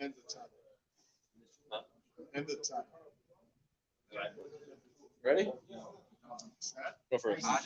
And the time. Huh? And the time. Ready? Set. Go first. I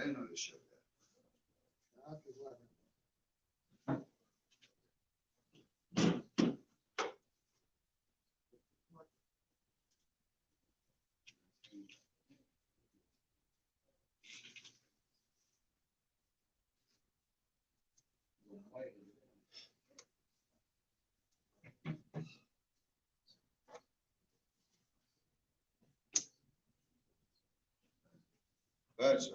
didn't know they showed that. That's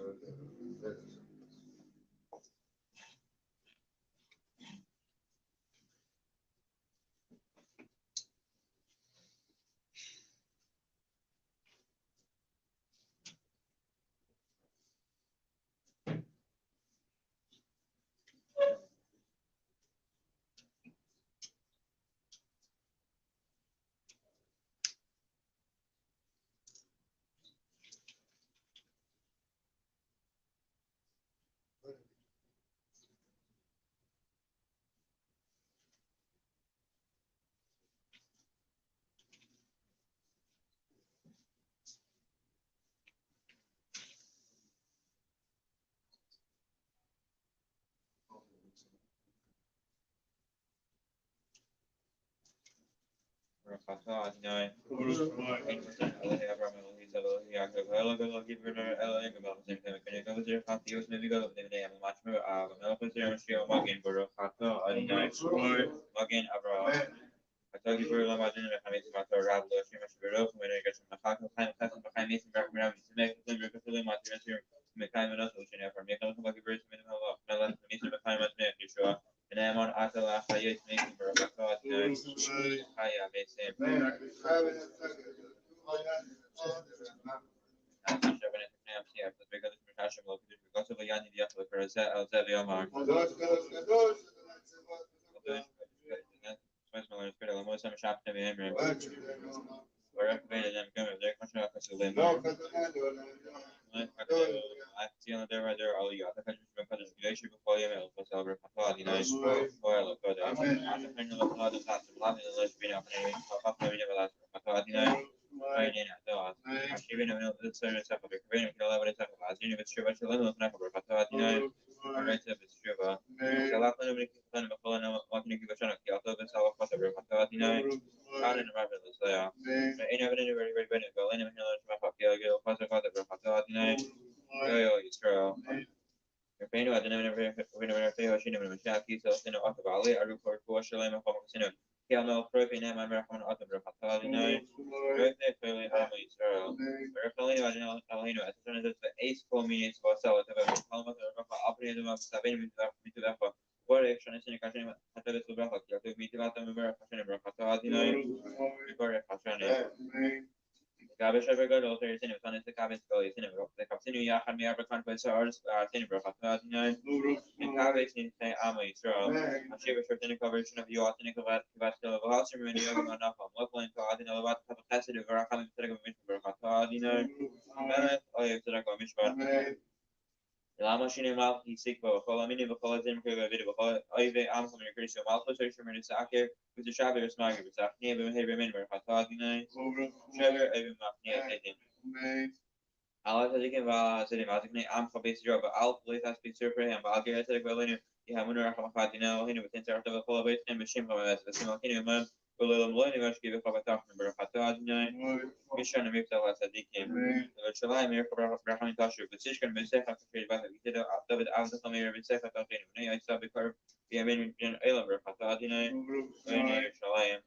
Barakatuh Adonai. Ein Percent Elohe Abraham Elohe Elohe Yaakov Elohe Elohe Berner Elohe Gabal Zim Kevin Kevin Zir Chatios Maybe Go Maybe Name Machmer Elohe Zir Mashio Magin Barakatuh Adonai. Magin Abraham. I you for the Magin Mechanism Master Rablo Shimash Baruch when I get from the Hakan Time Custom behind Mason Background to make the Rickerly Material Mekai Solution for Mekan Lucky Birds Minimal Melan Mason behind Yeshua. And I'm on Atala Hayat making Barakatuh Haya Mason. Gabish ever go to alter sin on the cabin spell sin the capsinu yahan me ever conquest ours sin brochat nine in cabin in say amo Israel a shiva shorten coverage of you authentic about the house and many of them enough on local and to adin about the capacity of our coming to the brochat nine oh you to go mishpat Lama shine mal hisik bo kola mini bo kola zim kega video bo ayve am from your Christian mal so shine min sake with the shabe smag with sake ne be hebe min mer khata dinai shabe ayve mafni atin ala tadikin va sedi mazikne am khabis job al place has been super him ba ge tadi gwelin you have munra khama dina hinu with inter of kola bait and machine kama as sima kini man kola mloini vash give khaba ta mer khata dinai mission mifta wa sadikin شلای میر خبر رحمی تاشو بسیج کن بسیج خاطر فیل بعد دیده داود عبد خمیر بسیج خاطر فیل نه ایسا بکار بیامین جن ایلم بر خاطر آدینه نه شلایم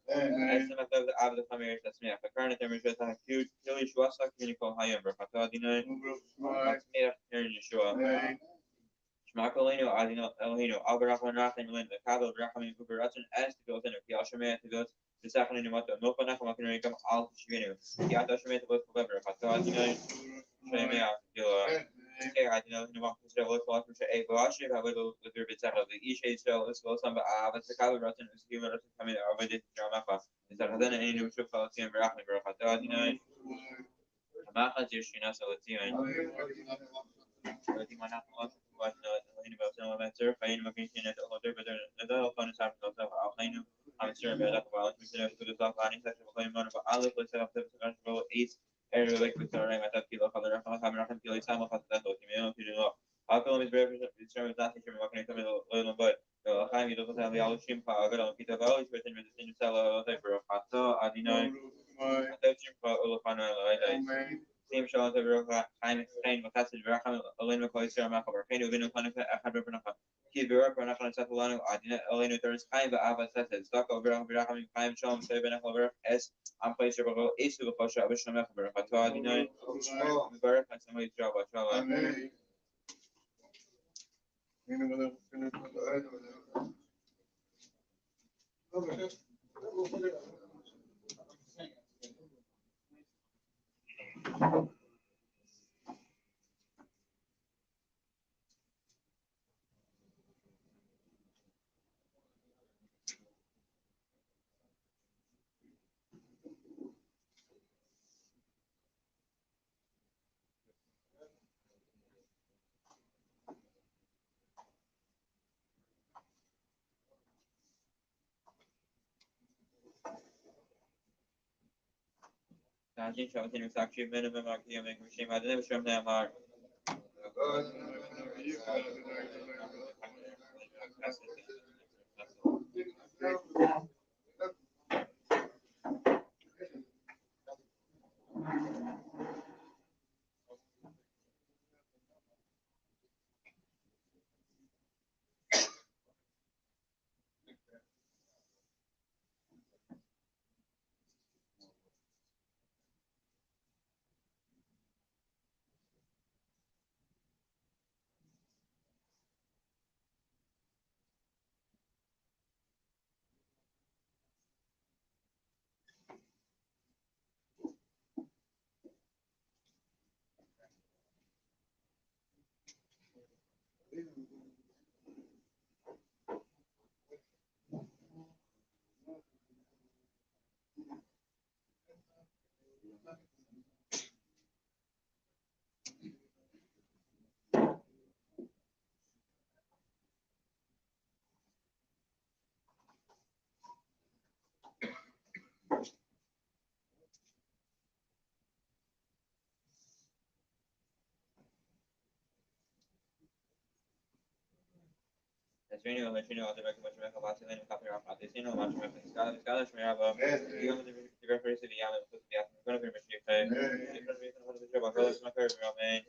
اسم داود عبد خمیر تسمیه فکرنه تمیشه تا کلی شوا ساک مینیکال هایم بر خاطر آدینه تسمیه نرنی شوا شماکلینو آدینه الهینو آبرخون راحتن لند کابل برخمی کوبراتن است گوتن کیاشمه تگوت بساخن نمات نوفا نخما کنه یکم آل شوینو کیاتاشمه تگوت کوبر خاطر آدینه شيء كي عادنا نوع كسر خلاص مش أي باشي فهو لدر بتاعه إيش أي سؤال أسئلة سام بس كابل راتن أسئلة راتن كمان عبادة جامعة فا إذا هذا أنا نشوف خلاصين براحنا براحة عادنا ما خذ يشينا سوتيين ودي ما نحن واتنا هنا بسنا ما تصير فين ما كان هنا تقدر بدل هذا كان صار نصف أخينا عم تصير بعد كمان مثلا كل صف عني سكر بقول ما نبغى كل صف تبصر بقول إيش like with our name at that kilo color rafa camera can kill some of that to me to know how come is very determined that you can walk into a little but time you don't have the all shim pa agar on kita bao is within the same cell for hatta adina that shim pa all pana like same shot of roka time explain what that's the rakam alin ko isra ma khabar kaino bin kana hadra bana ki bira bana kana satulano adina alin there's time ba ava sat stock over rakam time shom se bana khabar s am place bro is to khosha abishna ma khabar hatta adina bira kan sama isra ba shala Tanjin shouting with actually minimum argument machine. I didn't show them are. Asminu, Machino, the recommendation of Vasilin, copy of Patisino, Macho, Scottish Marava, the reference to the Yaman, put the Yaman, going to be Machine, different reason what the job of Rose, my favorite Roman,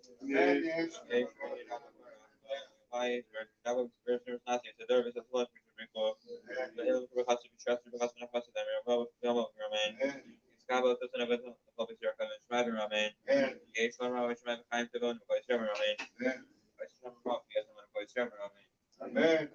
that was very not the service of blood, which would recall, the hill has to be trusted because of the Roman, Scabo, the son of the public circle, and Schreiber Roman, Gates, which might be time to go and voice Roman, I should have brought the other one, voice Roman. Amen.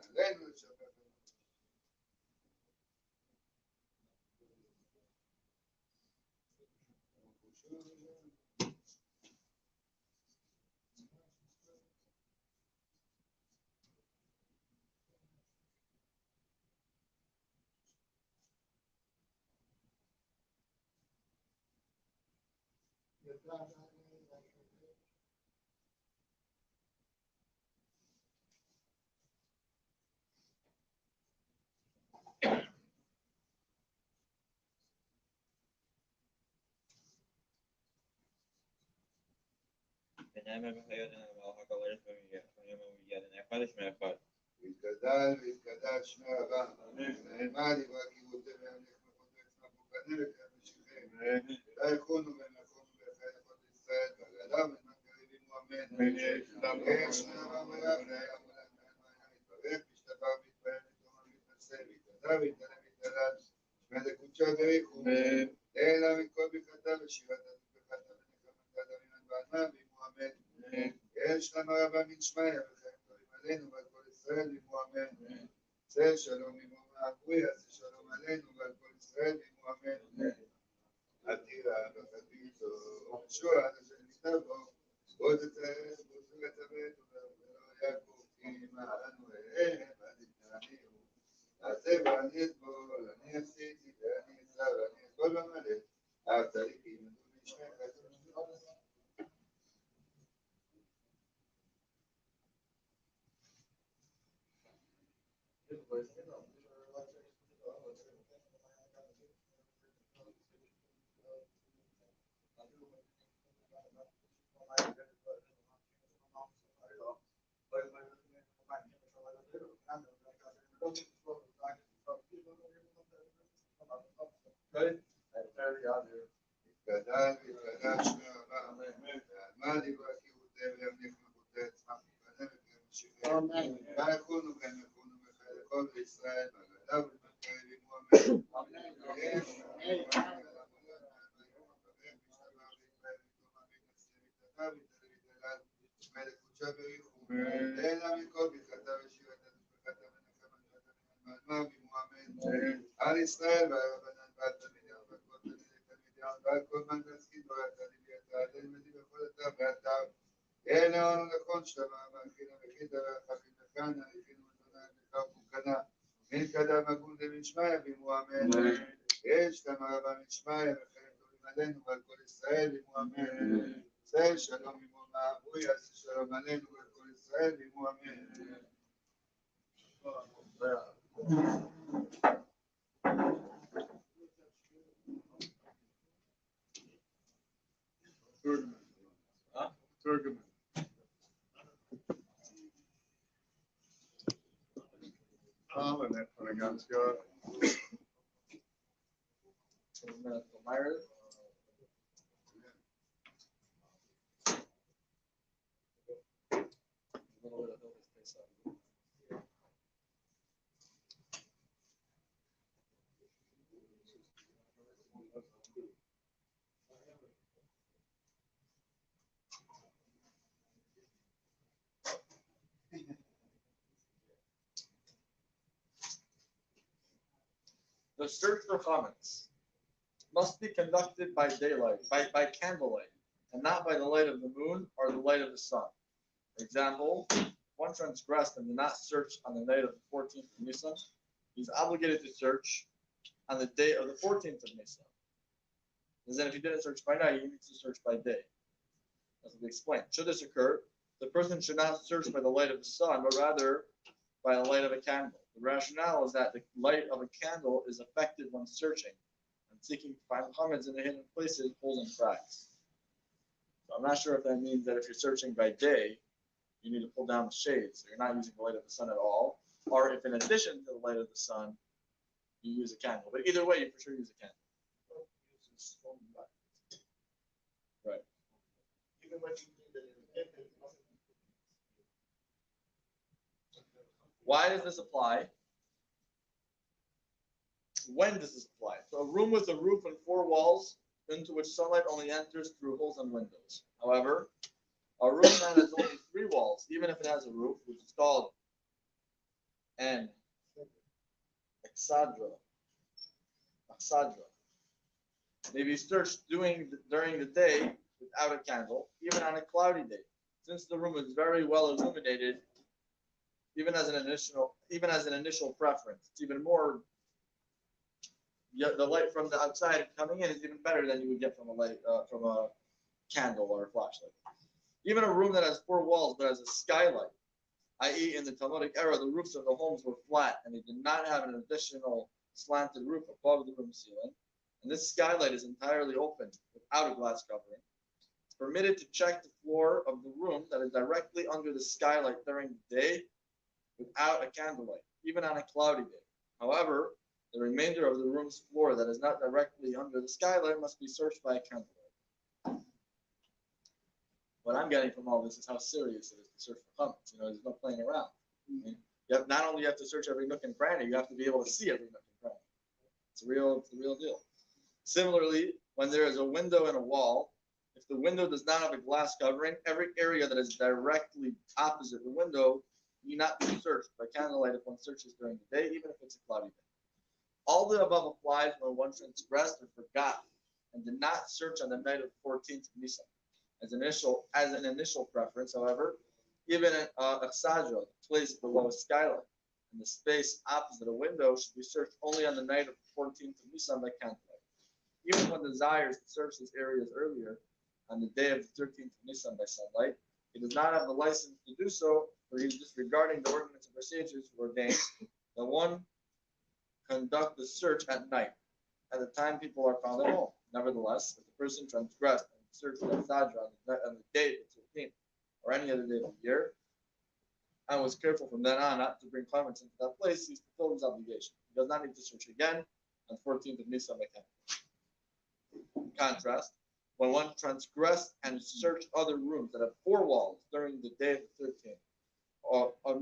ויתגדל ויתקדש שמי רבה. נאמר דברי קיבותי וימליך מחודש נבוכדנצר כמשיחים. لا يكونوا بين يكونوا بخير قد ישראל בגדה בין הקריבים מועמד. יש נאמר מלאב לה יום ולאמן והיה מתברך משתפר מתפעל מתאומה מתנשא ויתגדל ויתעלה ויתעלל שמי דקודשא דריכו. אלא מכל ברכתה ושירת ברכתה ונחמתה דמיnan בעדמה והיא מועמד. יש נאמר רבה מן שמיא וחיים טובים עלינו ועל כל ישראל וימו אמן. צא שלום עמו מעברי, עשה שלום עלינו ועל כל ישראל וימו אמן. עתירה בחזיתו ושוע אשר ניתן בו בוא תצטרף בוזו לצוות ולא יעקב כי מענו אליהם עד יתנעניהו. נעשה ואני אסבול, אני עשיתי ואני אסע ואני אסבול במלא. אף צדיקים ילמדו משמך. גדל והתקדש שמי רבה. ועלמא דברי קיבותי וימליך מחותי עצמם וקנה וכמשיחים. لا يكونوا بين يكونوا بخير قول إسرائيل بغدا والمكر بمؤمن. אלא מכל ברכתה ושירתה וברכתה ונחמתה ונאמנה במועמד. על ישראל והרבנן ועל תלמידיו ועל כל תלמידיו ועל כל מן תזכית ברתה לביאתה תלמדי בכל אתר ואתר. אלא אנו נכון שמה מאכילה וחידה ואחכים וכאנה הכינו אדוני בכך ומקנה. מן קדם הגון דמן שמיא במועמד. יש למה רבה מן שמיא וחיים טובים עלינו ועל כל ישראל במועמד. צא שלום עמו מעברי, יעשה שלום עלינו ועל כל ישראל ועמו אמן. תרגמן. באמת, אני גם סגר. The search for chametz must be conducted by daylight, by candlelight, and not by the light of the moon or the light of the sun. For example, one transgressed and did not search on the night of the 14th of Nisan. He's obligated to search on the day of the 14th of Nisan. And then if he didn't search by night, he needs to search by day. As we explained, should this occur, the person should not search by the light of the sun, but rather by the light of a candle. The rationale is that the light of a candle is effective when searching and seeking to find chametz in the hidden places, holes, and cracks. So I'm not sure if that means that if you're searching by day, you need to pull down the shades, so you're not using the light of the sun at all, or if in addition to the light of the sun, you use a candle. But either way, you for sure use a candle. Right. Even when you need it, Why does this apply? When does this apply? So a room with a roof and 4 walls into which sunlight only enters through holes and windows. However, a room that has only 3 walls, even if it has a roof, which is called an exadra, may be searched during the day without a candle, even on a cloudy day. Since the room is very well illuminated, even as an initial preference, it's even more. The light from the outside coming in is even better than you would get from a candle or a flashlight. Even a room that has 4 walls but has a skylight, i.e., in the Talmudic era, the roofs of the homes were flat and they did not have an additional slanted roof above the room ceiling, and this skylight is entirely open without a glass covering. It's permitted to check the floor of the room that is directly under the skylight during the day without a candlelight, even on a cloudy day. However, the remainder of the room's floor that is not directly under the skylight must be searched by a candlelight. What I'm getting from all this is how serious it is to search for chametz. There's no playing around. Not only you have to search every nook and cranny, you have to be able to see every nook and cranny. It's a real deal. Similarly, when there is a window in a wall, if the window does not have a glass covering, every area that is directly opposite the window need not be searched by candlelight if one searches during the day, even if it's a cloudy day. All the above applies when one transgressed or forgot and did not search on the night of the 14th of Nisan. As an initial preference, however, even a chsadra, the place below a skylight, and the space opposite a window should be searched only on the night of the 14th of Nisan by candlelight. Even one desires to search these areas earlier, on the day of the 13th of Nisan by sunlight, he does not have the license to do so, for he is disregarding the ordinance and procedures ordained that one conduct the search at night, at the time people are found at home. Nevertheless, if the person transgressed and searched the chsadra on the day of the 13th or any other day of the year, and was careful from then on not to bring chametz into that place, he's fulfilled his obligation. He does not need to search again on 14th of Nisan by candlelight. In contrast, when one transgressed and searched other rooms that have 4 walls during the day of the 13th of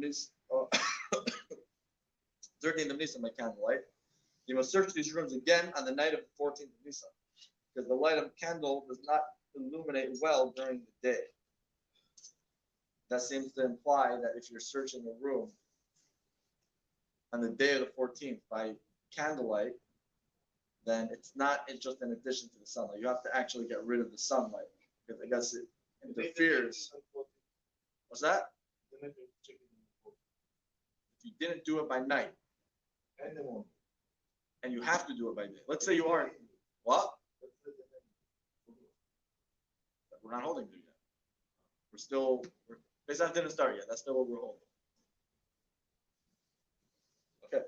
Nisan by candlelight, you must search these rooms again on the night of the 14th of Nisan, because the light of a candle does not illuminate well during the day. That seems to imply that if you're searching a room on the day of the 14th by candlelight, then it's just in addition to the sunlight. You have to actually get rid of the sunlight, because I guess it interferes. What's that? If you didn't do it by night, and you have to do it by day. Let's say you aren't. What? We're not holding to yet. Pesach didn't start yet. That's still what we're holding. Okay.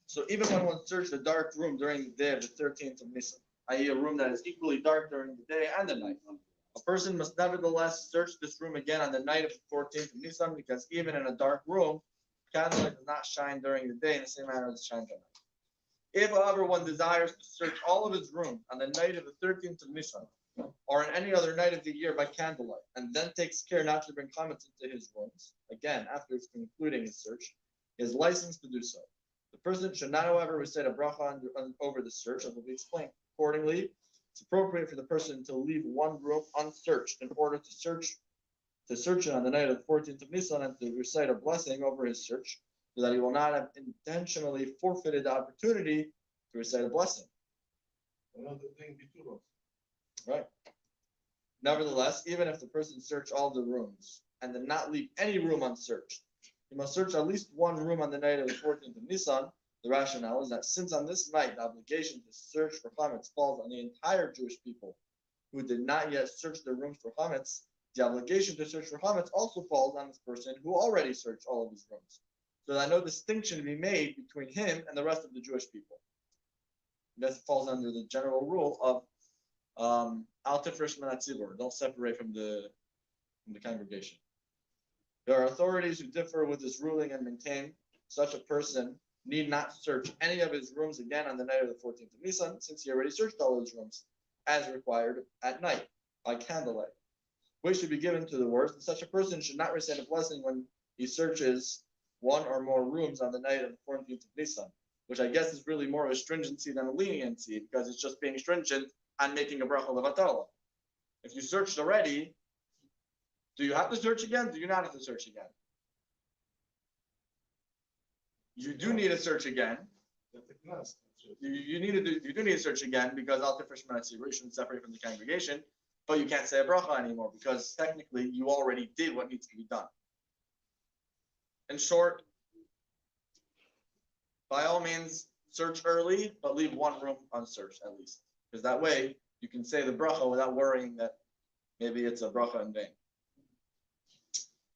So even when one searched a dark room during the day of the 13th of Nisan, i.e. a room that is equally dark during the day and the night, a person must nevertheless search this room again on the night of the 14th of Nisan, because even in a dark room, candlelight does not shine during the day in the same manner as it shines at night. If, however, one desires to search all of his rooms on the night of the 13th of Nisan, or on any other night of the year by candlelight, and then takes care not to bring chametz into his rooms, again, after concluding his search, he is licensed to do so. The person should not, however, recite a bracha over the search, as will be explained. Accordingly, it's appropriate for the person to leave one room unsearched in order to search it on the night of the 14th of Nisan and to recite a blessing over his search, so that he will not have intentionally forfeited the opportunity to recite a blessing. Another thing, Right. Nevertheless, even if the person searched all the rooms and did not leave any room unsearched, he must search at least one room on the night of the 14th of Nisan. The rationale is that since on this night the obligation to search for chametz falls on the entire Jewish people who did not yet search their rooms for chametz, the obligation to search for chametz also falls on this person who already searched all of his rooms, so that no distinction be made between him and the rest of the Jewish people. That falls under the general rule of al tifresh min hatzibur, don't separate from the congregation. There are authorities who differ with this ruling and maintain such a person need not search any of his rooms again on the night of the 14th of Nisan, since he already searched all his rooms as required at night by candlelight. Weight should be given to the words, and such a person should not recite a blessing when he searches one or more rooms on the night of the 14th of Nisan, which I guess is really more of a stringency than a leniency, because it's just being stringent on making a bracha levatala. If you searched already, do you have to search again? Do you not have to search again? You do need to search again. You do need to search again because al tifresh min hatzibur, you shouldn't separate from the congregation, but you can't say a bracha anymore because technically you already did what needs to be done. In short, by all means, search early, but leave one room unsearched at least, because that way you can say the bracha without worrying that maybe it's a bracha in vain.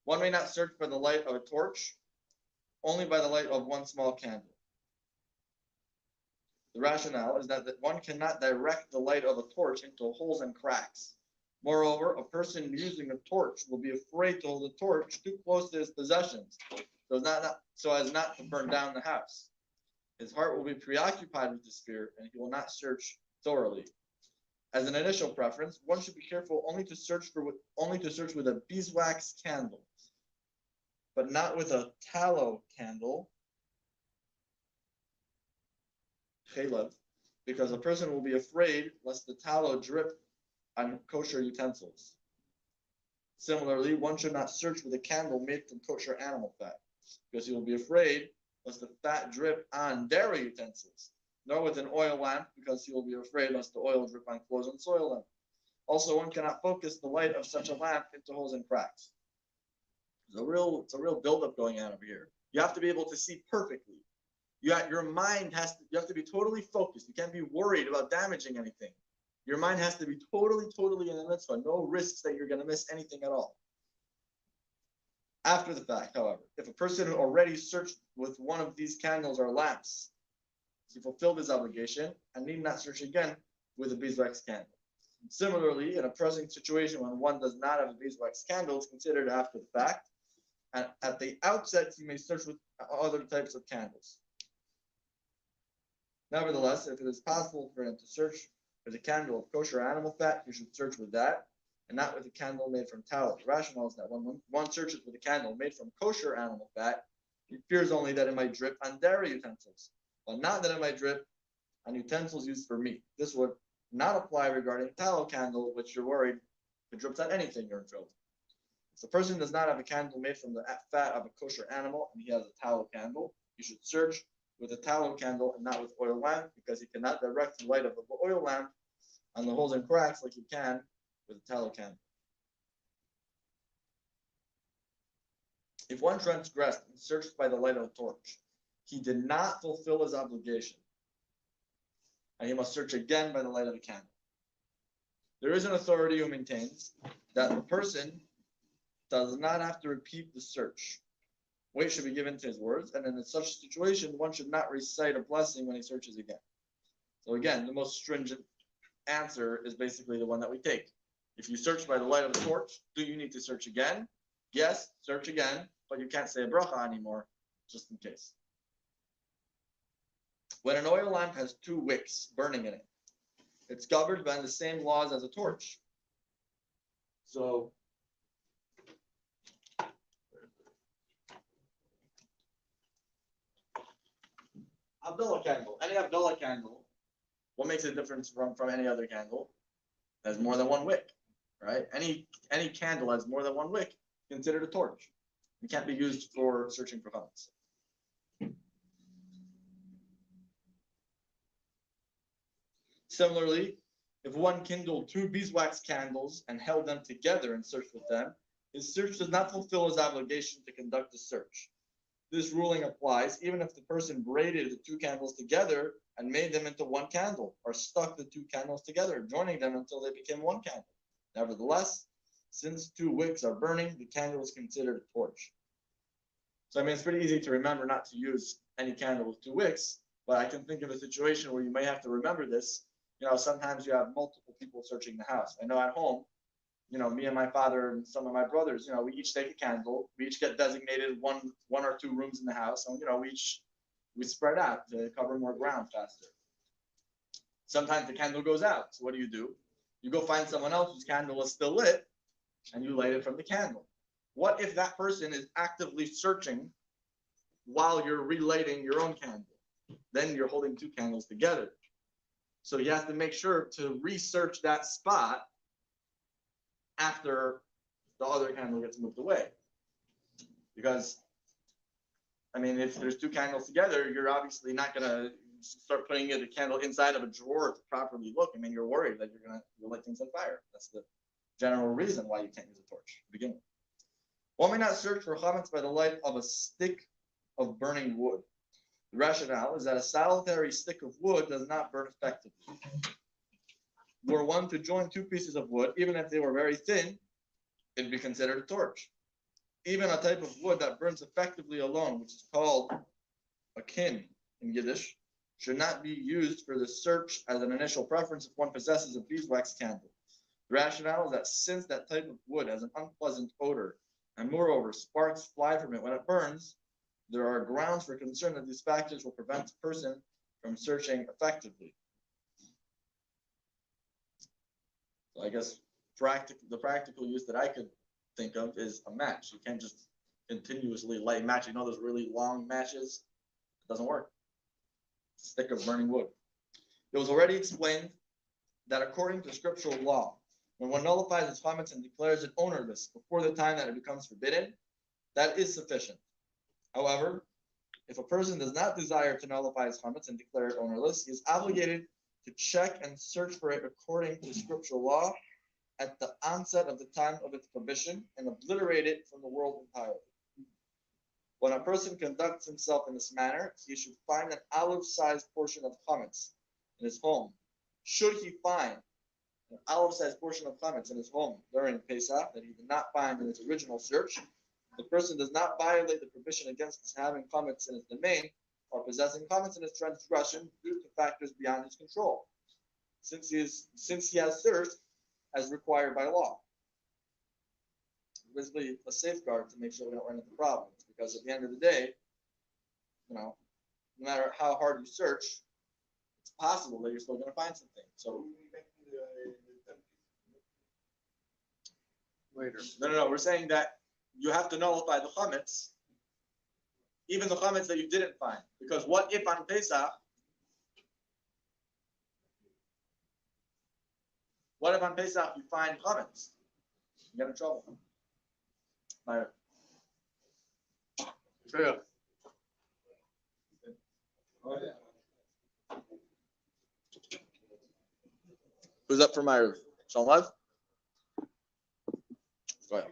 One may not search by the light of a torch, only by the light of one small candle. The rationale is that one cannot direct the light of a torch into holes and cracks. Moreover, a person using a torch will be afraid to hold a torch too close to his possessions, so as not to burn down the house. His heart will be preoccupied with the spirit, and he will not search thoroughly. As an initial preference, one should be careful only to search with a beeswax candle, but not with a tallow candle, because a person will be afraid lest the tallow drip on kosher utensils. Similarly, one should not search with a candle made from kosher animal fat, because he will be afraid lest the fat drip on dairy utensils, nor with an oil lamp, because he will be afraid lest the oil drip on clothes and soil them. Also, one cannot focus the light of such a lamp into holes and cracks. It's a real buildup going on over here. You have to be able to see perfectly. Your mind you have to be totally focused. You can't be worried about damaging anything. Your mind has to be totally in the mitzvah. No risks that you're going to miss anything at all. After the fact, however, if a person already searched with one of these candles or lamps, he fulfilled his obligation and need not search again with a beeswax candle. Similarly, in a present situation when one does not have a beeswax candle, it's considered after the fact. And at the outset, he may search with other types of candles. Nevertheless, if it is possible for him to search with a candle of kosher animal fat, he should search with that, and not with a candle made from tallow. The rationale is that when one searches with a candle made from kosher animal fat, he fears only that it might drip on dairy utensils, but not that it might drip on utensils used for meat. This would not apply regarding tallow candle, which you're worried if it drips on anything, you're in trouble. If the person does not have a candle made from the fat of a kosher animal and he has a tallow candle, he should search with a tallow candle and not with oil lamp, because he cannot direct the light of the oil lamp on the holes and cracks like he can with a tallow candle. If one transgressed and searched by the light of a torch, he did not fulfill his obligation, and he must search again by the light of a candle. There is an authority who maintains that the person does not have to repeat the search. Weight should be given to his words, and in such a situation, one should not recite a blessing when he searches again. So again, the most stringent answer is basically the one that we take. If you search by the light of a torch, do you need to search again? Yes, search again, but you can't say a bracha anymore, just in case. When an oil lamp has 2 wicks burning in it, it's governed by the same laws as a torch. So Abdullah candle, any Abdullah candle, what makes it different from any other candle? It has more than 1 wick, right? Any candle has more than 1 wick, considered a torch. It can't be used for searching for chametz. Similarly, if one kindled 2 beeswax candles and held them together and searched with them, his search does not fulfill his obligation to conduct the search. This ruling applies even if the person braided the 2 candles together and made them into 1 candle, or stuck the 2 candles together, joining them until they became 1 candle. Nevertheless, since 2 wicks are burning, the candle is considered a torch. So I mean, it's pretty easy to remember not to use any candle with 2 wicks, but I can think of a situation where you may have to remember this. Sometimes you have multiple people searching the house. I know at home, me and my father and some of my brothers, we each take a candle. We each get designated one or two rooms in the house, and we spread out to cover more ground faster. Sometimes the candle goes out. So what do? You go find someone else whose candle is still lit, and you light it from the candle. What if that person is actively searching while you're relighting your own candle? Then you're holding two candles together. So you have to make sure to research that spot after the other candle gets moved away. Because, if there's two candles together, you're obviously not going to start putting the candle inside of a drawer to properly look. You're worried that you'll light things on fire. That's the general reason why you can't use a torch to begin with. One may not search for chametz by the light of a stick of burning wood. The rationale is that a solitary stick of wood does not burn effectively. Were one to join two pieces of wood, even if they were very thin, it would be considered a torch. Even a type of wood that burns effectively alone, which is called a kin in Yiddish, should not be used for the search as an initial preference if one possesses a beeswax candle. The rationale is that since that type of wood has an unpleasant odor, and moreover, sparks fly from it when it burns, there are grounds for concern that these factors will prevent a person from searching effectively. So I guess the practical use that I could think of is a match. You can't just continuously light a match. Those really long matches? It doesn't work. It's a stick of burning wood. It was already explained that according to scriptural law, when one nullifies its chametz and declares it ownerless before the time that it becomes forbidden, that is sufficient. However, if a person does not desire to nullify his chametz and declare it ownerless, he is obligated to check and search for it according to scriptural law at the onset of the time of its prohibition and obliterate it from the world entirely. When a person conducts himself in this manner, he should find an olive-sized portion of chametz in his home. Should he find an olive-sized portion of chametz in his home during Pesach that he did not find in his original search, the person does not violate the prohibition against having chametz in his domain or possessing chametz in his transgression due to factors beyond his control, since he has searched as required by law. Basically, a safeguard to make sure we don't run into problems, because at the end of the day, no matter how hard you search, it's possible that you're still going to find something. So Later. No. We're saying that you have to nullify the chametz, even the chametz that you didn't find. Because what if on Pesach, you find chametz? You get in trouble. Yeah. Who's up for my Shalom Lev? Go ahead.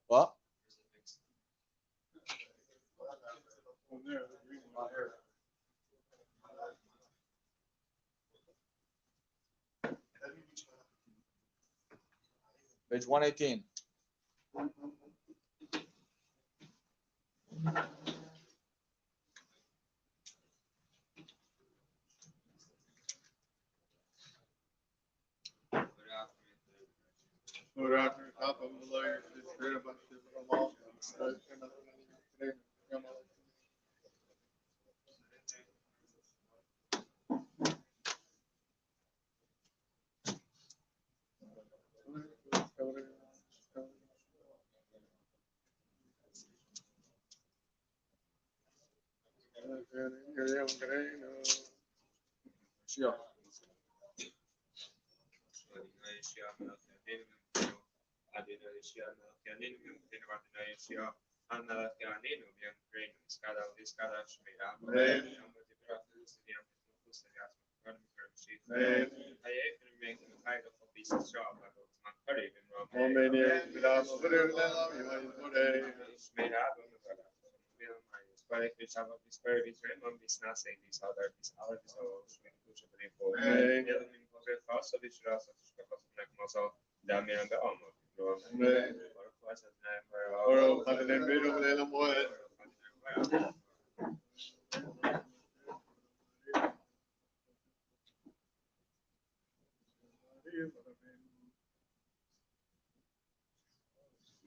What? Page 118. Sure.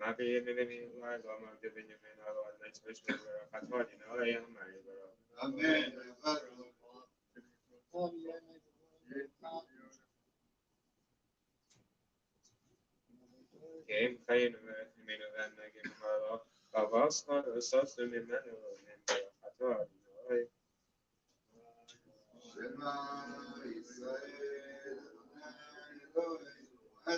Mavi Mimi Lama giving you men all the next wish for a Katwadi, no, I am married. Amen. Game Kain, Mino and Nagim Marlo, Avas, or Sos, and Emmanuel, and Katwadi, no, Shema Israel, Adonai,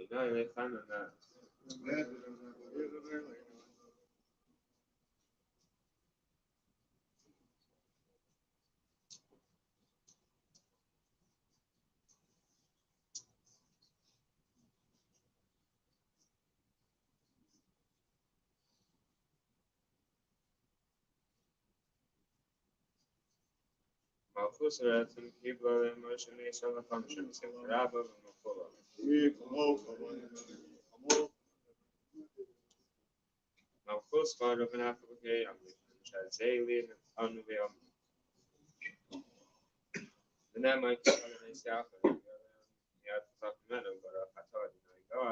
Adonai, Hanana. Malchus Ratzim Kibla emotionally shall function, Rabba Mokula. Malchus part of an African Shazali and Unveil. The name I can say after the Sacramento, but I thought you know,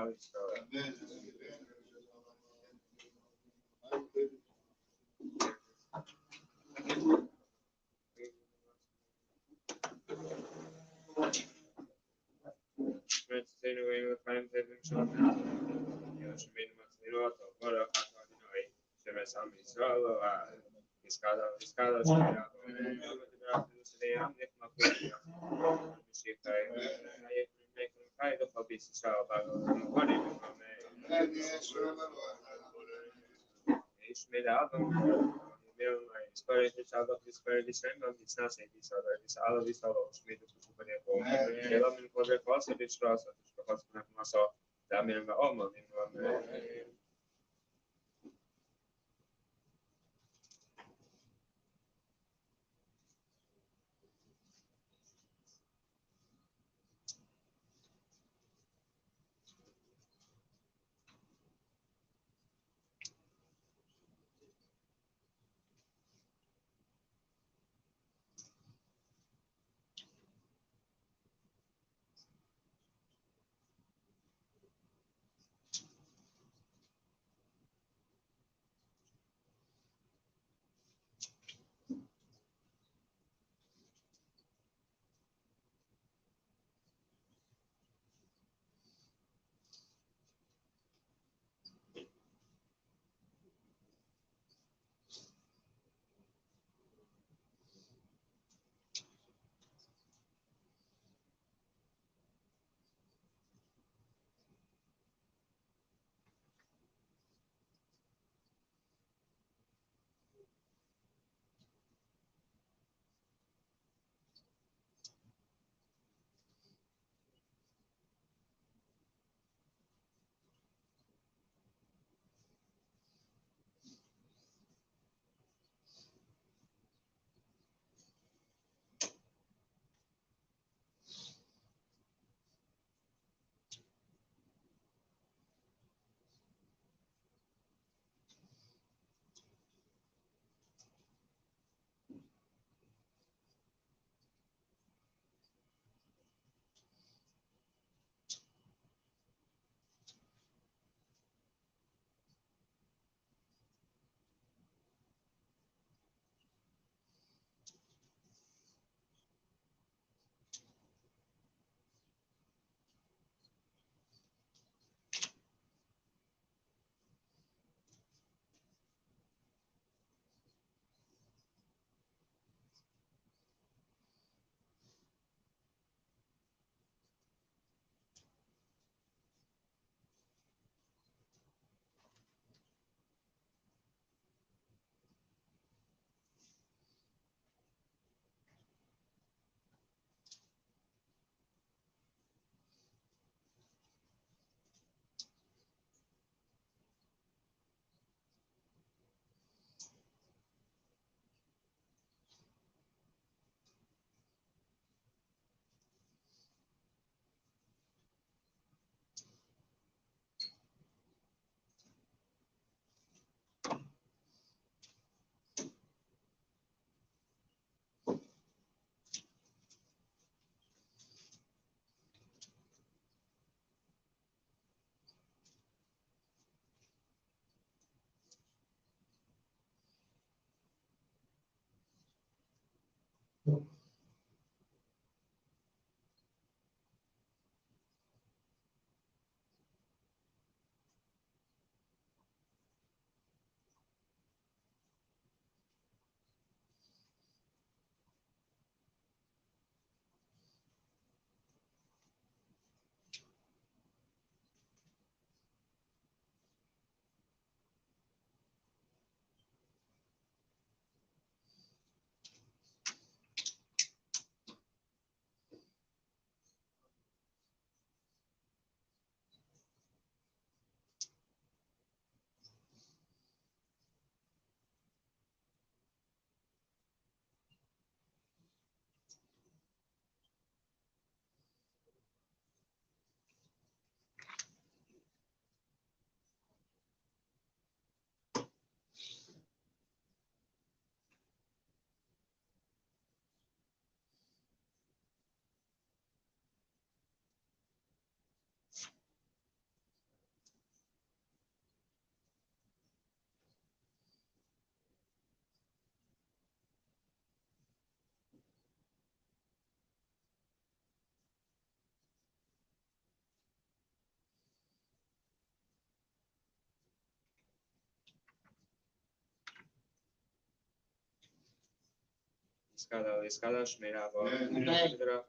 Escada, Shmirava,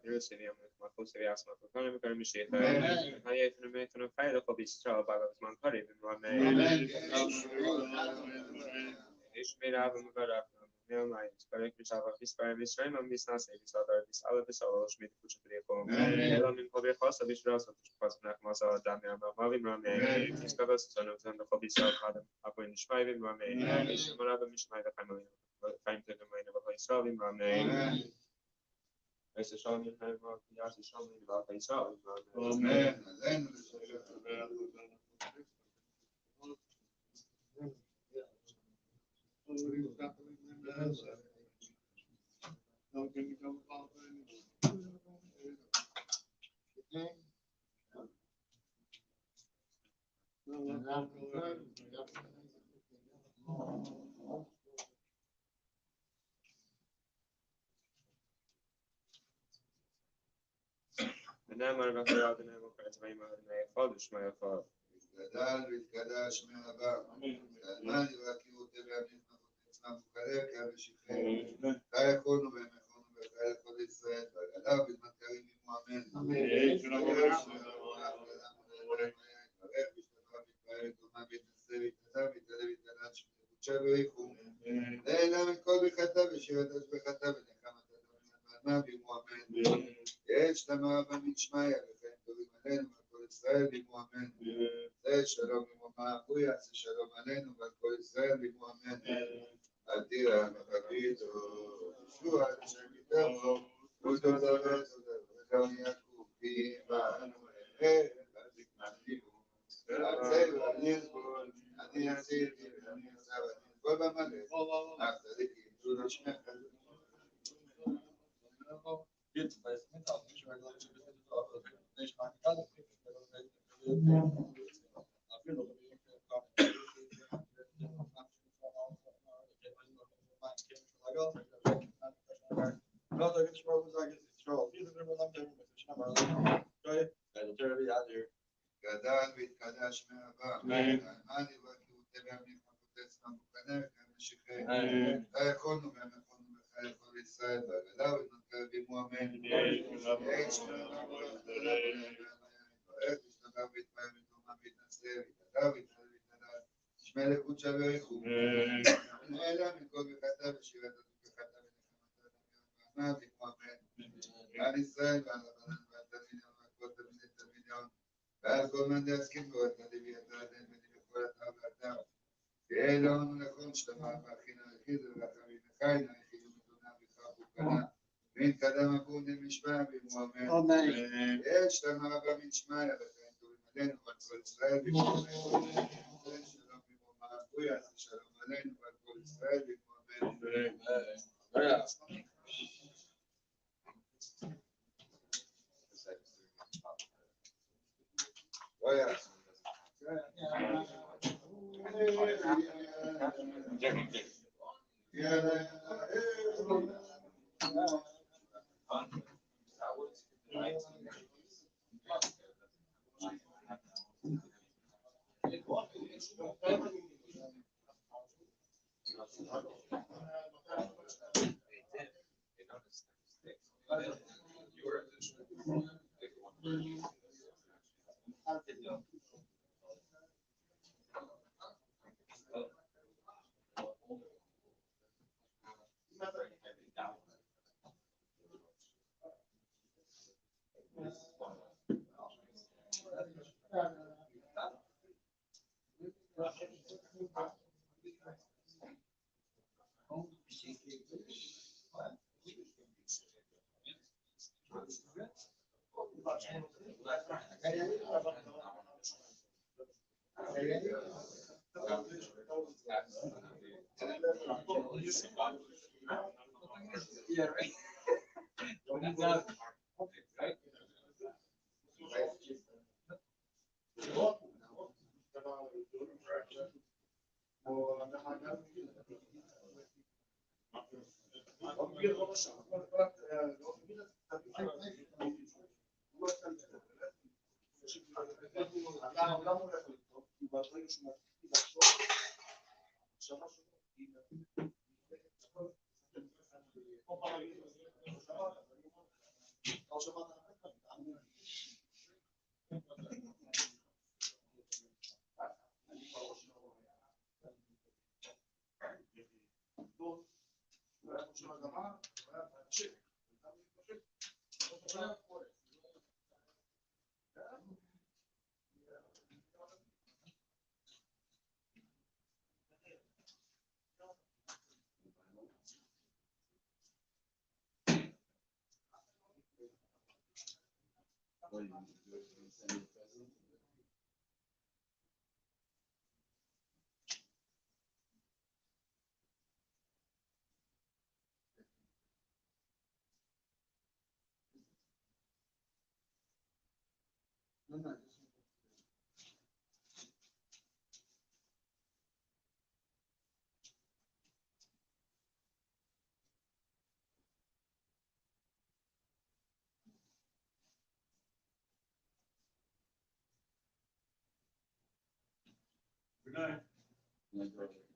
Jerusalem, Makos, Yasma, Kokanim, Karmishita, Hayat, Nametan, Kaila, Kobistra, Bagas, Mankari, Rame, Ishmirava, Mubarak, Milmai, Sparek, Shava, Hispar, Misraim, and Visnas, Evisada, Visala, Visala, Schmidt, Kuchapeko, Elam in Kobia, Vishras, Pasnak, Masa, Damian, Mavin, Rame, Iskabas, son of the Kobisa, Upon Shmivin, Rame, Ishmarava, Mishmai, the family. Time to the mind of a Israeli, Amen. As a Shaman, Yas is Shaman, about Israel, Amen. ונאמר רבי אדוני מוקרת ויאמר אדוני חודש מה יפה. גדל והתקדש מהבא. אלמן יבקיעו תביאנים עצמם וכרקע ושכם. חי יכולנו והם יכולנו וחי יכול ישראל. והגדה ובזמנכרים עמו אמן. ואלה מכל ברכתה ושירת השבחתה ונחמת אדוני ועמו אמן. יש למראה במצ'מיה וחיים טובים עלינו ועל כל ישראל ועמו אמן. זה שלום עמו מעבו יעשה שלום עלינו ועל כל ישראל ועמו אמן. אל תירא מחביתו ישוע לשמיתו ותודה ותודה יעקובי בנו אל תקנתינו ועצב ואני אסבול אני עשיתי ואני עשה ואני אסבול במלא הצדיקים תודה שמך. גדל והתקדש מהבא. אלמן יבקיעו תביאנים מחכות עצמם וכנראה משיחי. חי יכולנו והם יכולנו וחי יכול ישראל. והגדה ובזמנכרים עמו אמן. יש למראה ברך ושתבח ויתפאר ותאמר ויתנשא ויתהדר ויתהלל ויתהלל שמע לקוד שווה יחום. אלא מכל ברכתה ושירת השבחתה ונחמתה ועמו אמן. ועל ישראל ועל הבנן ועל תלמידיון ועל כל תלמידי תלמידיון ועל כל מאן דעסקים בו את נדיבי את העדן ונדיבי כל אתר ואתר. תהיה לנו נכון שלמה ואחינה יחיד ורחמים וחיינה יחיד ומתונה וכך וקנה והתקדם אבוני משמע ועמו אמן. יש למראה במצ'מיה וחיים טובים עלינו ועל כל ישראל ועמו אמן. שלום עמו מעבו יעשה שלום עלינו ועל כל ישראל ועמו אמן. Yeah, right.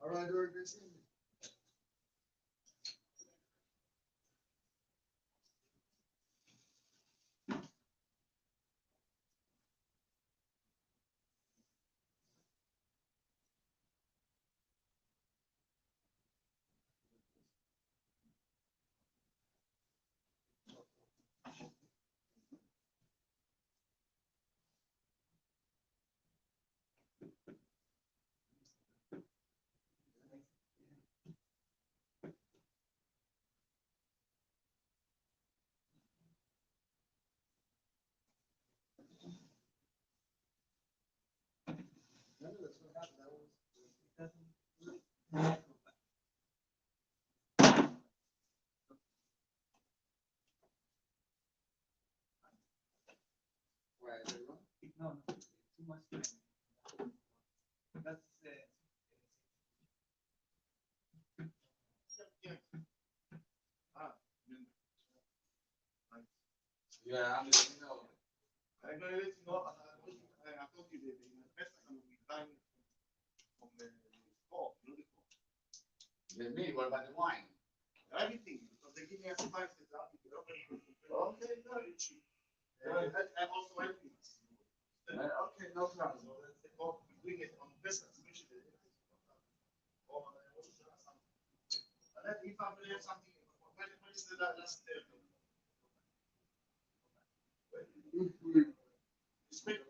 All right, Lord, this evening. No, too much time. That's Yeah, I'm just, you know. I'm gonna let you know, I told you that the best I can be done from the call, you know, the call. Then me, what about the wine? Everything, because they give me a spice that I'll be okay, no, it's cheap. I also like it. Okay, no problem. So let's say, oh, we bring it on business, especially. And then if I believe something, when is the last day? Respect.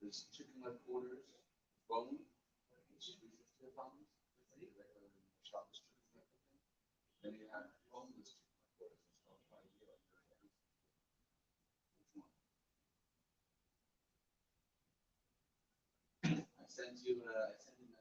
There's chicken leg quarters, bone, 360 pounds, chopped chicken leg. Then you have boneless chicken leg quarters, it's called 5 euro. Which one? I sent you messages.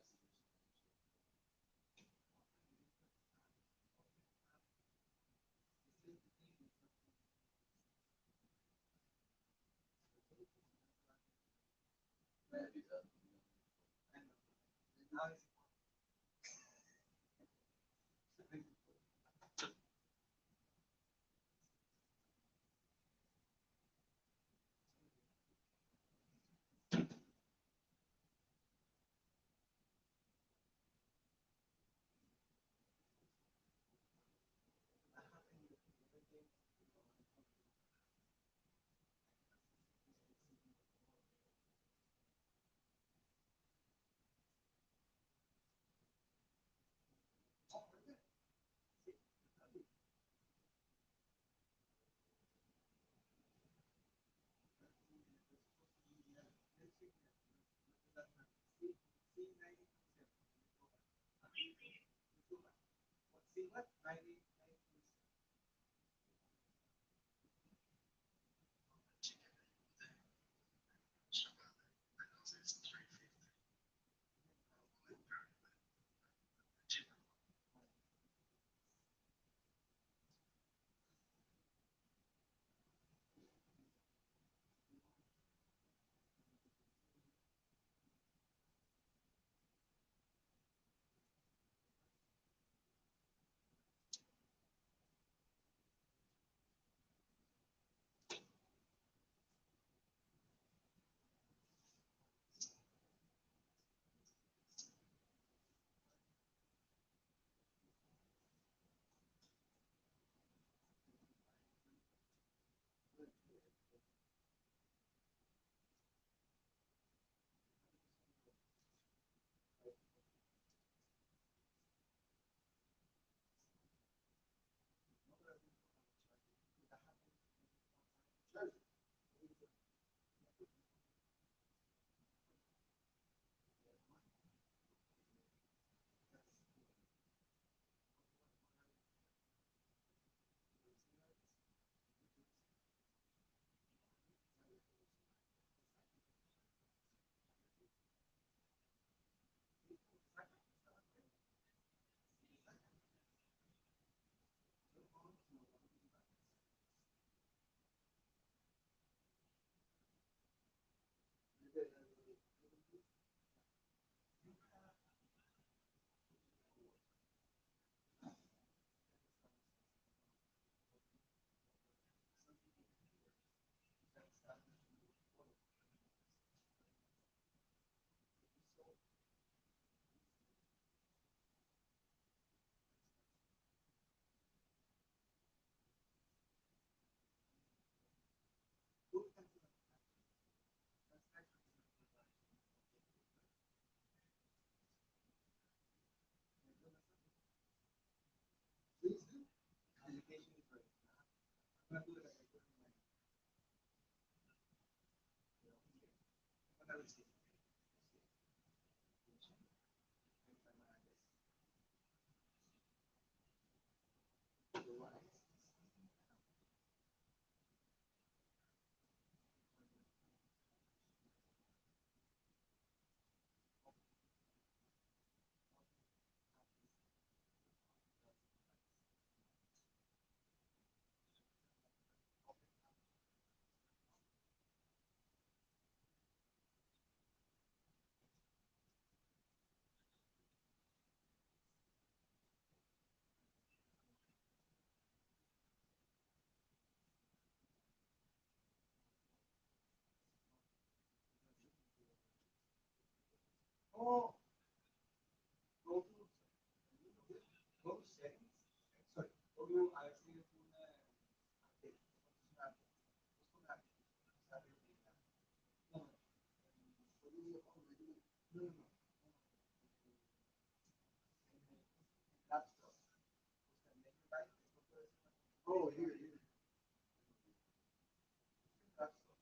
Oh, go to settings. Sorry, go to actually update. No, no, no. App Store. Oh, here. App Store.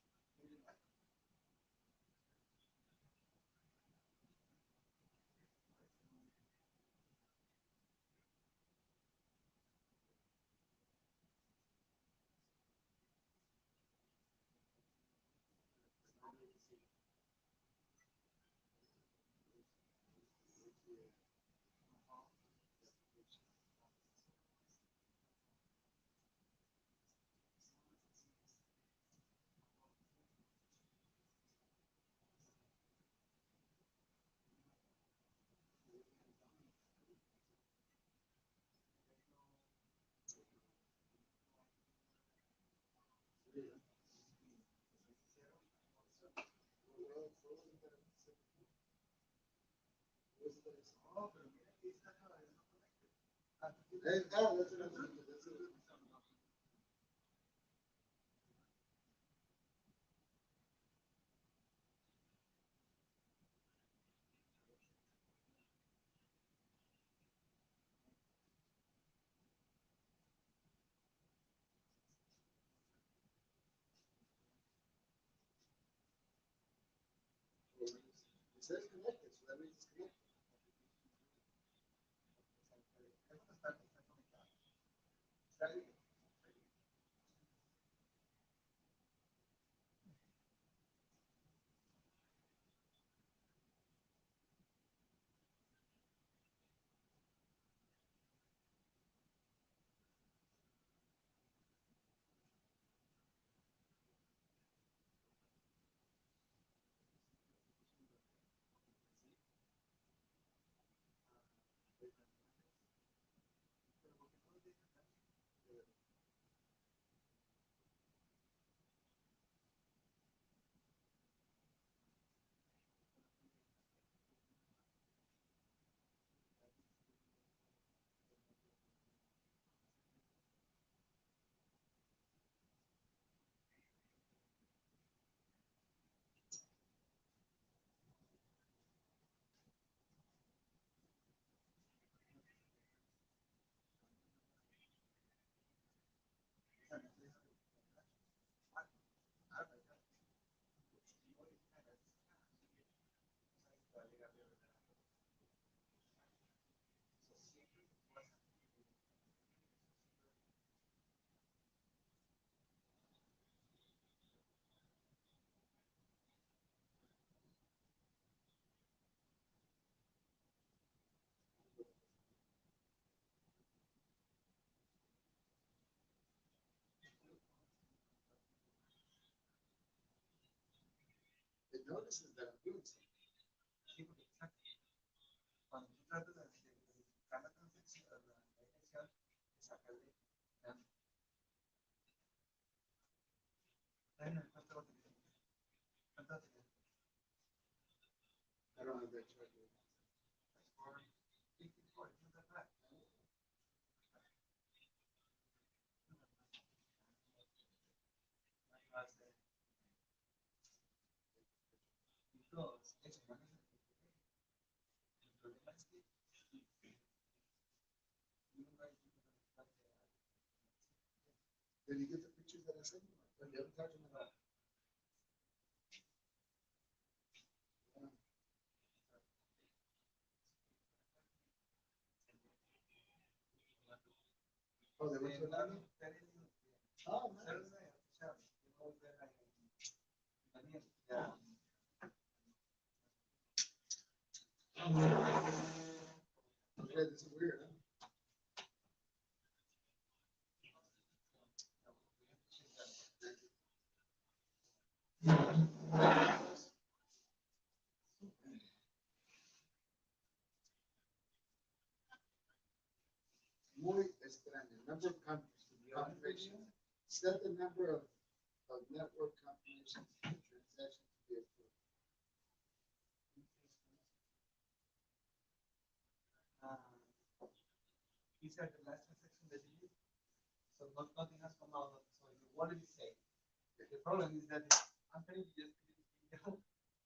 Oh, pero mira que esta acaba de no conectar. It says connected, so that means it's connected. Está bien. It notices that I'm doing something. Sí, porque exacto. Cuando tú tratas de buscar la transacción, la dirección, sacarle. ¿Cuánto batería? ¿Cuánto batería? I don't have that charger. For 54, isn't that right? Because eso no es el problema es que Did you get the pictures that I sent you? You haven't talked to me about. Oh, they went to Atlanta? Oh, nice. Okay, this is weird, huh? Muy extraño. Number of confirmations. Set the number of network confirmations for transaction to be approved. He said the last transaction that you did, so nothing has come out of it. So what did he say? The problem is that I'm trying to just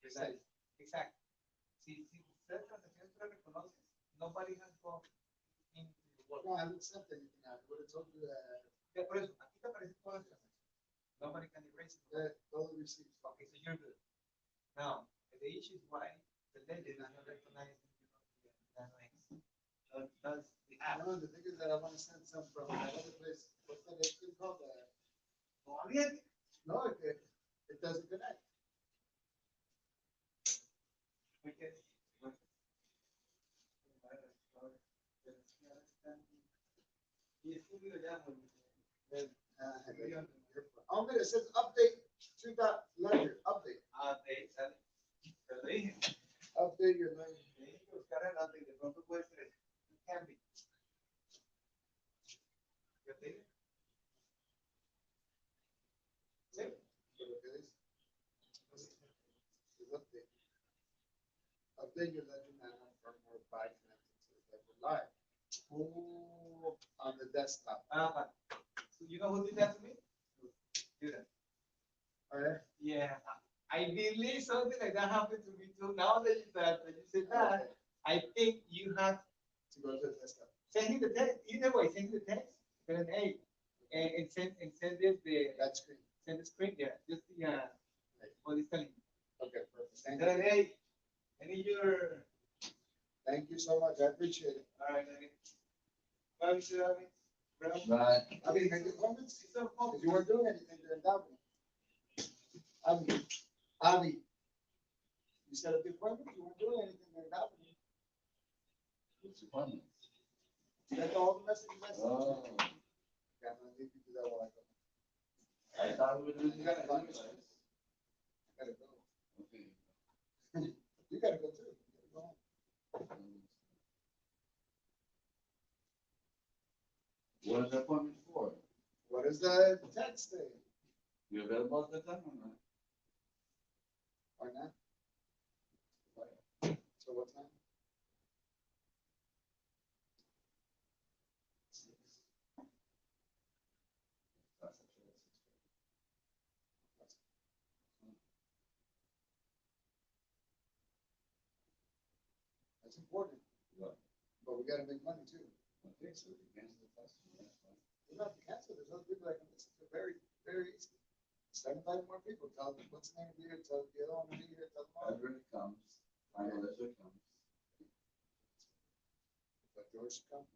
precise. Exact. Si usted transacciones tú la reconoces, nobody has gone into the work. No, I haven't sent anything out. What it's told you that Ya, por eso, aquí te aparecen todas las transacciones. Nobody can erase it. all the receipts. Okay, so you're good. Now, the issue is why the lady does not recognize the does the app. No, the thing is that I want to send some from another place. What's that thing called? No, it doesn't connect. Okay. Y estudio ya muy Oh, mira, it says update 2.11. Update. sale. Te lo dije. Update your line. Tienes que buscar el update, de pronto puede ser. It can be. ¿Yo te dije? Sí. Lo que dice. Es update. Update your ledger now for more Oh, on the desktop. so you know who did that to me? Did that. All right? Yeah, I believe something like that happened to me too. Now that you said that, I think you have To go to the desktop. send him the text. Either way, send him the text. Then hey, and send this That screen. send the screen. Yeah, just the what he's telling you. Okay, perfect. Thank Then you. hey, I need your. Thank you so much. I appreciate it. All right, Danny. Bye, Mr. Abby. Right. I mean, make your comments. It's so cool. If you weren't doing anything during that one. Avi, you set up the appointment, you weren't doing anything during that one. What's the appointment? That's all the messages I sent. Oh, Yeah, I'm gonna leave you to that while I go. I thought we were doing that. I gotta go. Okay. You gotta go too. You gotta go home. What is the appointment for? What is the text thing? You available at the time or not? Or not? So what time? That's important. What? But we gotta make money too. Okay, so you cancel the customer, that's fine. We don't have to cancel. There's other people that can listen to very, very easy. Start inviting more people. Tell them what's the name of the year. Tell the other one to be here. Tell them all. Whenever it comes, I know that it comes. But George should come.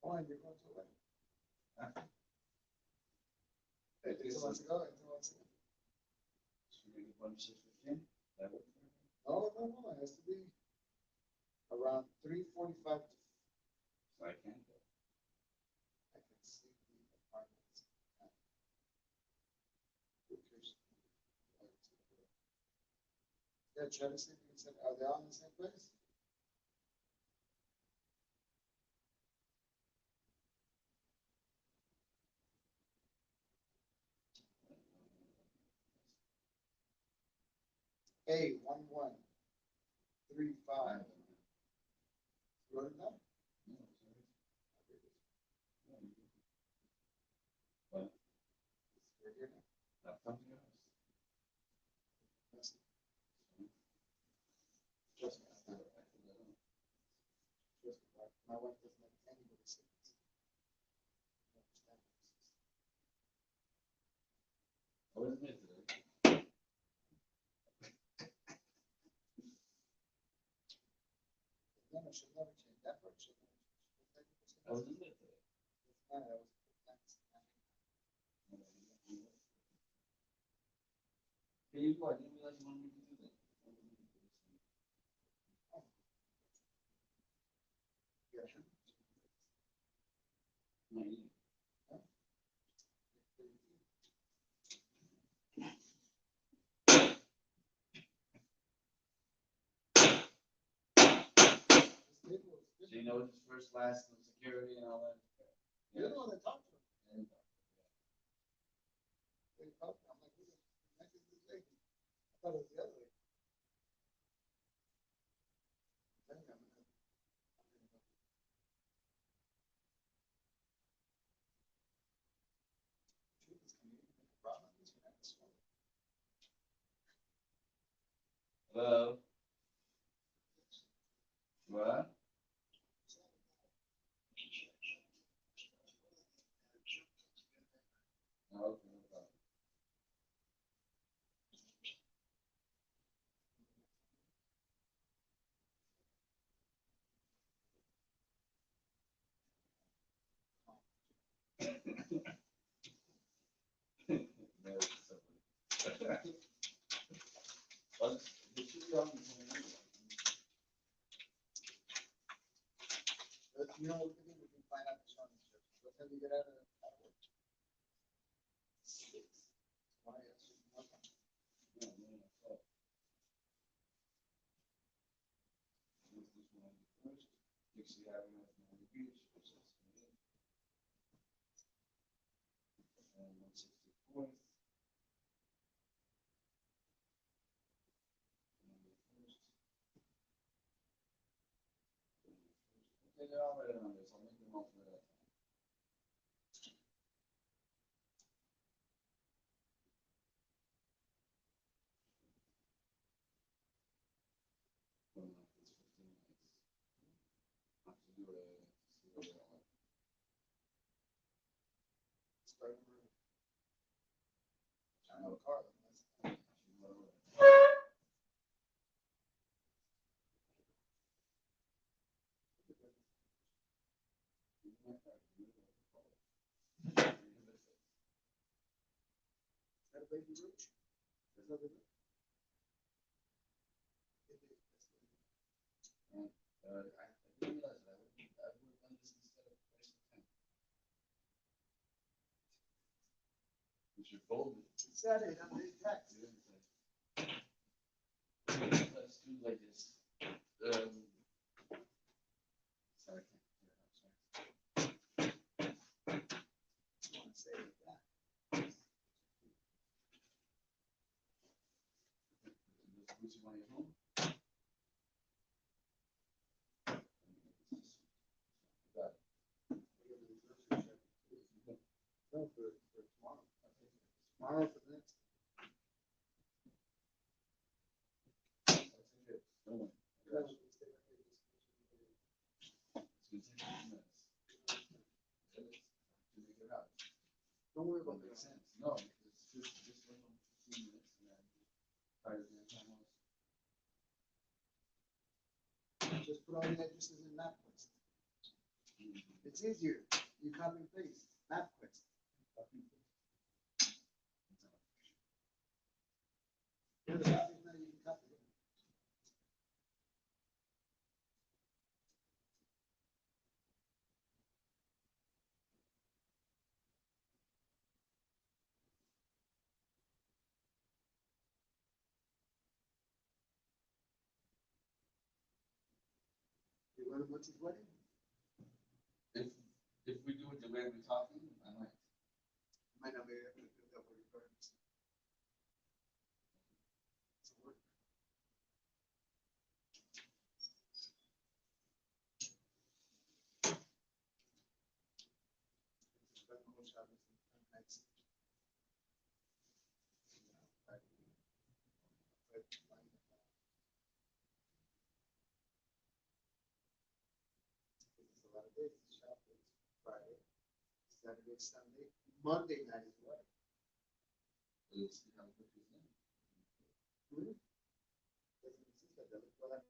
Oh, and you're going to a wedding. Hey, 2 months ago, 2 months ago. Should we make it 1:15? That work for you? No, it has to be around 3:45. So I can't go. I can see the apartments. Pictures. Yeah, try to see if you can send, are they all in the same place? A1135. Wrote it down? No, sorry. We're here now. Not come to your house. Listen. Trust me, it's not- trust me, my wife doesn't let anybody say this. I understand this. I wasn't there today. No, she'll never change that part. She'll never change. I wasn't there today. Hey, you go, I didn't realize you wanted me to do that. Not you. So you know what his first, last, and security and all that? You're the one that talked to him. And They talked, I'm like, who the heck is this lady? I thought it was the other lady. Then I'm gonna go. Truth is coming in, the problem is you're not smart. Hello? What? Okay, no problem. No, it's something. Well, it should be on the phone anyway. But you know, what we can find out the song. What time you get out of work? 6. Why, yes, okay. No, no, no, no. This is one of the first, Dixie Avenue, Miami Beach, which is me. And 164th. And the first. they're all right around there, so I'll make them all for that. Well, no, it's 15 minutes. Have to do a, see where they're all at. Start with- I know Carla. Actually, whatever. Is that Baby Ruth? Is that the- I didn't realize that. I would have done this instead of place of 10. We should fold it. It said it on the text. Let's do like this. Sorry. I want to say it like that. Which one you home? Got it. No, for tomorrow. Tomorrow for the next. That's it. Don't worry. I got you. It's gonna take 15 minutes. To make it out. Don't worry That about makes that. sense. No, because just wait on 15 minutes and then try to get time else. Just put all the addresses in MapQuest. It's easier. You copy and paste. MapQuest. Where the copies now, you can copy them. You want to what's his wedding? If we do it the way we're talking, I might. Might not be able to do that with your parents. It's a work. It's about the whole shop is in nights. It's a lot of days, the shop is Friday, Saturday, Sunday, Monday night is what? Let's see how quick it's in. Doesn't exist like that. Well,